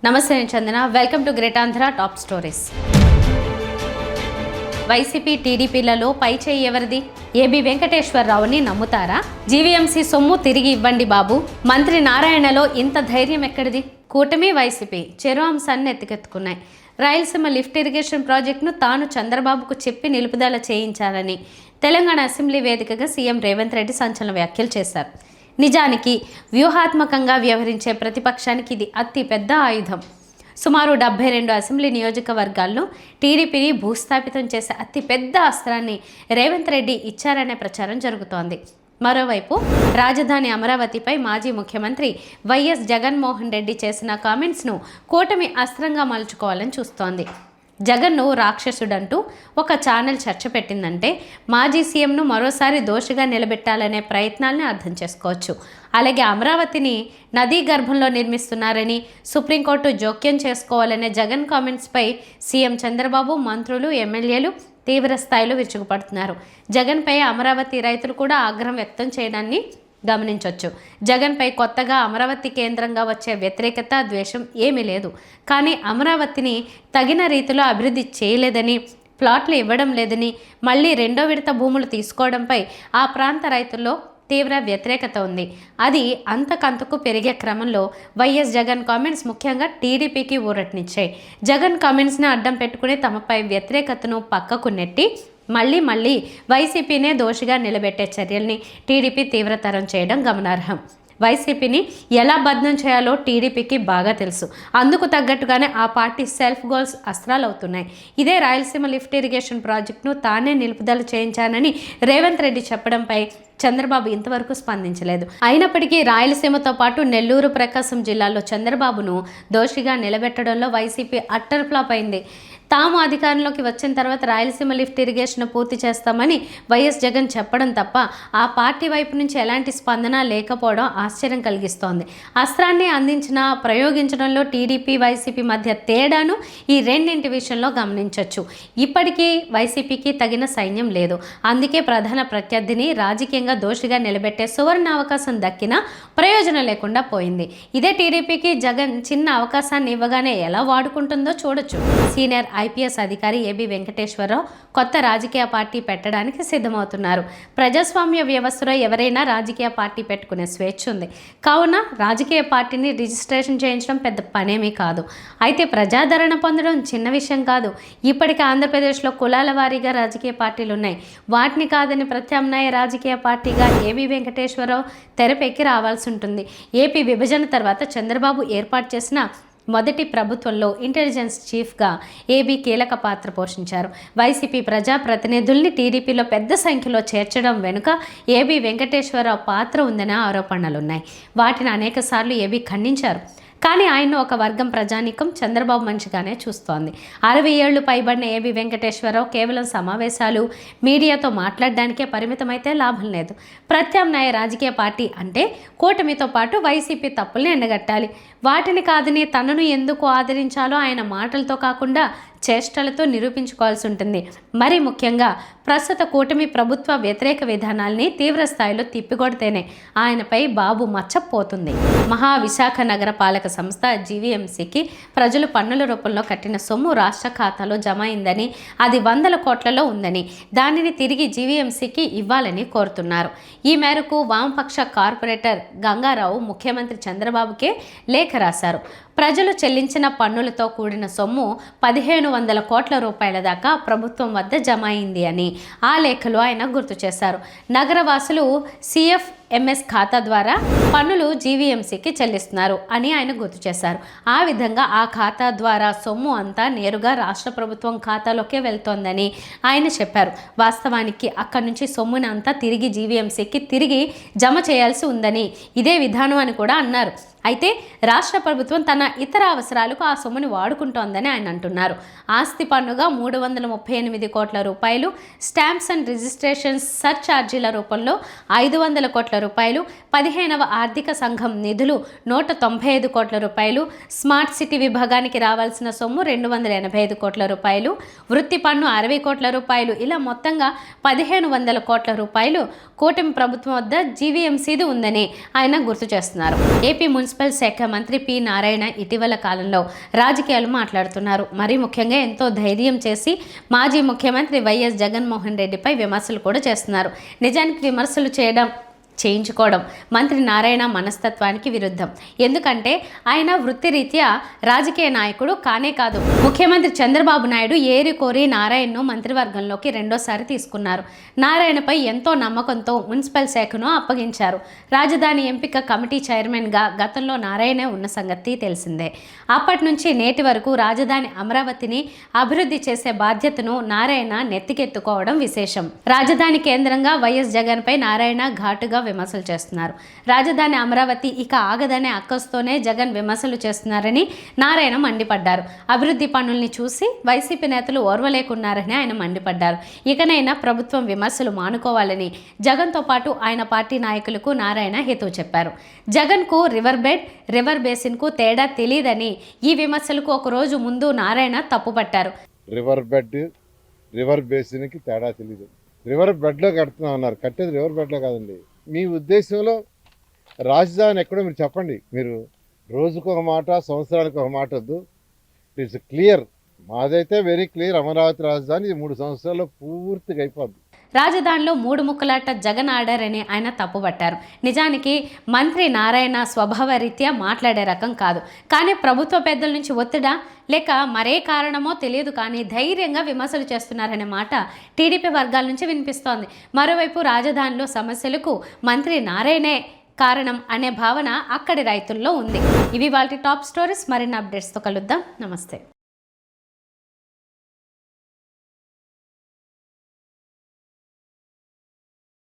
నమస్తే, నేను Chandana. Welcome to great Andhra top stories. YCP టీడీపీలలో పై చేయి ఎవరిది? ఏబి వెంకటేశ్వరరావుని నమ్ముతారా? జీవీఎంసీ సొమ్ము తిరిగి ఇవ్వండి బాబు. మంత్రి నారాయణలో ఇంత ధైర్యం ఎక్కడిది? కూటమి వైసీపీ చెరు అంశాన్ని ఎత్తుకెత్తుకున్నాయి. రాయలసీమ లిఫ్ట్ ఇరిగేషన్ ప్రాజెక్టును తాను చంద్రబాబుకు చెప్పి నిలుపుదల చేయించాలని తెలంగాణ అసెంబ్లీ వేదికగా సీఎం రేవంత్ రెడ్డి సంచలన వ్యాఖ్యలు చేశారు. నిజానికి వ్యూహాత్మకంగా వ్యవహరించే ప్రతిపక్షానికి ఇది అతి పెద్ద ఆయుధం. సుమారు 72 అసెంబ్లీ నియోజకవర్గాల్లో టీడీపీని భూస్థాపితం చేసే అతి పెద్ద అస్త్రాన్ని రేవంత్ రెడ్డి ఇచ్చారనే ప్రచారం జరుగుతోంది. మరోవైపు రాజధాని అమరావతిపై మాజీ ముఖ్యమంత్రి వైఎస్ జగన్మోహన్ రెడ్డి చేసిన కామెంట్స్ను కూటమి అస్త్రంగా మలుచుకోవాలని చూస్తోంది. జగన్ను రాక్షసుడంటూ ఒక ఛానల్ చర్చ పెట్టిందంటే మాజీ సీఎంను మరోసారి దోషిగా నిలబెట్టాలనే ప్రయత్నాలను అర్థం చేసుకోవచ్చు. అలాగే అమరావతిని నదీ గర్భంలో నిర్మిస్తున్నారని సుప్రీంకోర్టు జోక్యం చేసుకోవాలనే జగన్ కామెంట్స్పై సీఎం చంద్రబాబు, మంత్రులు, ఎమ్మెల్యేలు తీవ్ర స్థాయిలో విరుచుకుపడుతున్నారు. జగన్పై అమరావతి రైతులు కూడా ఆగ్రహం వ్యక్తం చేయడాన్ని గమనించవచ్చు. జగన్పై కొత్తగా అమరావతి కేంద్రంగా వచ్చే వ్యతిరేకత, ద్వేషం ఏమీ లేదు. కానీ అమరావతిని తగిన రీతిలో అభివృద్ధి చేయలేదని, ప్లాట్లు ఇవ్వడం లేదని, మళ్ళీ రెండో విడత భూములు తీసుకోవడంపై ఆ ప్రాంత రైతుల్లో తీవ్ర వ్యతిరేకత ఉంది. అది అంతకంతకు పెరిగే క్రమంలో వైఎస్ జగన్ కామెంట్స్ ముఖ్యంగా టీడీపీకి ఊరటనిచ్చాయి. జగన్ కామెంట్స్ని అడ్డం పెట్టుకుని తమపై వ్యతిరేకతను పక్కకు నెట్టి మళ్ళీ వైసీపీనే దోషిగా నిలబెట్టే చర్యల్ని టీడీపీ తీవ్రతరం చేయడం గమనార్హం. వైసీపీని ఎలా బద్నం చేయాలో టీడీపీకి బాగా తెలుసు. అందుకు తగ్గట్టుగానే ఆ పార్టీ సెల్ఫ్ గోల్స్ అస్త్రాలు అవుతున్నాయి. ఇదే రాయలసీమ లిఫ్ట్ ఇరిగేషన్ ప్రాజెక్టును తానే నిలుపుదల చేయించానని రేవంత్ రెడ్డి చెప్పడంపై చంద్రబాబు ఇంతవరకు స్పందించలేదు. అయినప్పటికీ రాయలసీమతో పాటు నెల్లూరు, ప్రకాశం జిల్లాల్లో చంద్రబాబును దోషిగా నిలబెట్టడంలో వైసీపీ అట్టర్ ఫ్లాప్ అయింది. తాము అధికారంలోకి వచ్చిన తర్వాత రాయలసీమ లిఫ్ట్ ఇరిగేషన్ పూర్తి చేస్తామని వైఎస్ జగన్ చెప్పడం తప్ప ఆ పార్టీ వైపు నుంచి ఎలాంటి స్పందన లేకపోవడం ఆశ్చర్యం కలిగిస్తోంది. అస్త్రాన్ని ప్రయోగించడంలో టీడీపీ, వైసీపీ మధ్య తేడాను ఈ రెండింటి విషయంలో గమనించవచ్చు. ఇప్పటికీ వైసీపీకి తగిన సైన్యం లేదు. అందుకే ప్రధాన ప్రత్యర్థిని రాజకీయంగా దోషిగా నిలబెట్టే సువర్ణ అవకాశం దక్కినా ప్రయోజనం లేకుండా పోయింది. ఇదే టీడీపీకి జగన్ చిన్న అవకాశాన్ని ఇవ్వగానే ఎలా వాడుకుంటుందో చూడొచ్చు. సీనియర్ ఐపీఎస్ అధికారి ఏబి వెంకటేశ్వరరావు కొత్త రాజకీయ పార్టీ పెట్టడానికి సిద్ధమవుతున్నారు. ప్రజాస్వామ్య వ్యవస్థలో ఎవరైనా రాజకీయ పార్టీ పెట్టుకునే స్వేచ్ఛ ఉంది. కావున రాజకీయ పార్టీని రిజిస్ట్రేషన్ చేయించడం పెద్ద పనేమీ కాదు. అయితే ప్రజాదరణ పొందడం చిన్న విషయం కాదు. ఇప్పటికే ఆంధ్రప్రదేశ్లో కులాల వారీగా రాజకీయ పార్టీలు ఉన్నాయి. వాటిని కాదని ప్రత్యామ్నాయ రాజకీయ పార్టీగా ఏబి వెంకటేశ్వరరావు తెరపెక్కి రావాల్సి ఉంటుంది. ఏపీ విభజన తర్వాత చంద్రబాబు ఏర్పాటు చేసిన మొదటి ప్రభుత్వంలో ఇంటెలిజెన్స్ చీఫ్గా ఏబీ కీలక పాత్ర పోషించారు. వైసీపీ ప్రజాప్రతినిధుల్ని టీడీపీలో పెద్ద సంఖ్యలో చేర్చడం వెనుక ఏబీ వెంకటేశ్వరరావు పాత్ర ఉందనే ఆరోపణలున్నాయి. వాటిని అనేకసార్లు ఏబీ ఖండించారు. కానీ ఆయన ఒక వర్గం ప్రజానీకం చంద్రబాబు మంచిగానే చూస్తోంది. 60 ఏళ్లు పైబడిన ఏబి వెంకటేశ్వరరావు కేవలం సమావేశాలు, మీడియాతో మాట్లాడడానికే పరిమితమైతే లాభం లేదు. ప్రత్యామ్నాయ రాజకీయ పార్టీ అంటే కూటమితో పాటు వైసీపీ తప్పుల్ని ఎండగట్టాలి. వాటిని కాదని తనను ఎందుకు ఆదరించాలో ఆయన మాటలతో కాకుండా చేష్టలతో నిరూపించుకోవాల్సి ఉంటుంది. మరీ ముఖ్యంగా ప్రస్తుత కూటమి ప్రభుత్వ వ్యతిరేక విధానాల్ని తీవ్ర స్థాయిలో తిప్పికొడితేనే ఆయనపై బాబు మచ్చపోతుంది. మహావిశాఖ నగర పాలక సంస్థ జీవీఎంసీకి ప్రజలు పన్నుల రూపంలో కట్టిన సొమ్ము రాష్ట్ర ఖాతాలో జమ అయిందని, అది 100 కోట్లలో ఉందని, దానిని తిరిగి జీవీఎంసీకి ఇవ్వాలని కోరుతున్నారు. ఈ మేరకు వామపక్ష కార్పొరేటర్ గంగారావు ముఖ్యమంత్రి చంద్రబాబుకే లేఖ రాశారు. ప్రజలు చెల్లించిన పన్నులతో కూడిన సొమ్ము 1500 కోట్ల రూపాయల దాకా ప్రభుత్వం వద్ద జమ అయింది అని ఆ లేఖలో ఆయన గుర్తు చేశారు. నగరవాసులు CFMS ఖాతా ద్వారా పన్నులు జీవీఎంసీకి చెల్లిస్తున్నారు అని ఆయన గుర్తు చేశారు. ఆ విధంగా ఆ ఖాతా ద్వారా సొమ్ము అంతా నేరుగా రాష్ట్ర ప్రభుత్వం ఖాతాలోకే వెళ్తోందని ఆయన చెప్పారు. వాస్తవానికి అక్కడి నుంచి సొమ్ముని అంతా తిరిగి జీవీఎంసీకి తిరిగి జమ చేయాల్సి ఉందని, ఇదే విధానం అని కూడా అన్నారు. అయితే రాష్ట్ర ప్రభుత్వం తన ఇతర అవసరాలకు ఆ సొమ్ముని వాడుకుంటోందని ఆయన అంటున్నారు. ఆస్తి పన్నుగా 338 కోట్ల రూపాయలు, స్టాంప్స్ అండ్ రిజిస్ట్రేషన్స్ సర్ఛార్జీల రూపంలో 500 కోట్ల కోట్ల రూపాయలు, 15వ ఆర్థిక సంఘం నిధులు 195 కోట్ల రూపాయలు, స్మార్ట్ సిటీ విభాగానికి రావాల్సిన సొమ్ము 285 కోట్ల రూపాయలు, వృత్తి పన్ను 60 కోట్ల రూపాయలు, ఇలా మొత్తంగా 1500 కోట్ల రూపాయలు కూటమి ప్రభుత్వం వద్ద జీవీఎంసీది ఉందని ఆయన గుర్తు చేస్తున్నారు. ఏపీ మున్సిపల్ శాఖ మంత్రి పి నారాయణ ఇటీవల కాలంలో రాజకీయాలు మాట్లాడుతున్నారు. మరీ ముఖ్యంగా ఎంతో ధైర్యం చేసి మాజీ ముఖ్యమంత్రి వైఎస్ జగన్మోహన్ రెడ్డిపై విమర్శలు కూడా చేస్తున్నారు. నిజానికి విమర్శలు చేయించుకోవడం మంత్రి నారాయణ మనస్తత్వానికి విరుద్ధం. ఎందుకంటే ఆయన వృత్తిరీత్యా రాజకీయ నాయకుడు కానే కాదు. ముఖ్యమంత్రి చంద్రబాబు నాయుడు ఏరి కోరి నారాయణను మంత్రివర్గంలోకి రెండోసారి తీసుకున్నారు. నారాయణపై ఎంతో నమ్మకంతో మున్సిపల్ శాఖను అప్పగించారు. రాజధాని ఎంపిక కమిటీ చైర్మన్గా గతంలో నారాయణే ఉన్న సంగతి తెలిసిందే. అప్పటి నుంచి నేటి వరకు రాజధాని అమరావతిని అభివృద్ధి చేసే బాధ్యతను నారాయణ నెత్తికెత్తుకోవడం విశేషం. రాజధాని కేంద్రంగా వైఎస్ జగన్పై నారాయణ ఘాటుగా విమర్శలు చేస్తున్నారు. రాజధాని అమరావతి ఇక ఆగదనే అక్కస్తోనే జగన్ విమర్శలు చేస్తున్నారని నారాయణ మండిపడ్డారు. అభివృద్ధి పనుల్ని చూసి వైసీపీ నేతలు ఓర్వలేకున్నారని ఆయన మండిపడ్డారు. ఇకనైనా ప్రభుత్వం విమర్శలు మానుకోవాలని జగన్తో పాటు ఆయన పార్టీ నాయకులకు నారాయణ హితవు చెప్పారు. జగన్కు రివర్ బేసిన్కు తేడా తెలియదని ఈ విమర్శలకు ఒక రోజు ముందు నారాయణ తప్పుపట్టారు. రివర్ బేసిన్కి తేడా తెలియదు. రివర్ బెడ్లో కడుతున్నాం అన్నారు. కట్టేది రివర్ బెడ్లో కాదండి. మీ ఉద్దేశంలో రాజధాని ఎక్కడో మీరు చెప్పండి. మీరు రోజుకు ఒక మాట, సంవత్సరానికి ఒక మాట వద్దు. It's clear. మాదైతే వెరీ క్లియర్. అమరావతి రాజధాని 3 సంవత్సరాల్లో పూర్తిగా అయిపోద్ది. రాజధానిలో 3 ముక్కలాట జగన్ ఆడారని ఆయన తప్పుపట్టారు. నిజానికి మంత్రి నారాయణ స్వభావరీత్యా మాట్లాడే రకం కాదు. కానీ ప్రభుత్వ పెద్దల నుంచి ఒత్తిడా లేక మరే కారణమో తెలియదు కానీ ధైర్యంగా విమర్శలు చేస్తున్నారనే మాట టీడీపీ వర్గాల నుంచి వినిపిస్తోంది. మరోవైపు రాజధానిలో సమస్యలకు మంత్రి నారాయణే కారణం అనే భావన అక్కడి రైతుల్లో ఉంది. ఇవి వాళ్ళ టాప్ స్టోరీస్. మరిన్ని అప్డేట్స్తో కలుద్దాం. నమస్తే.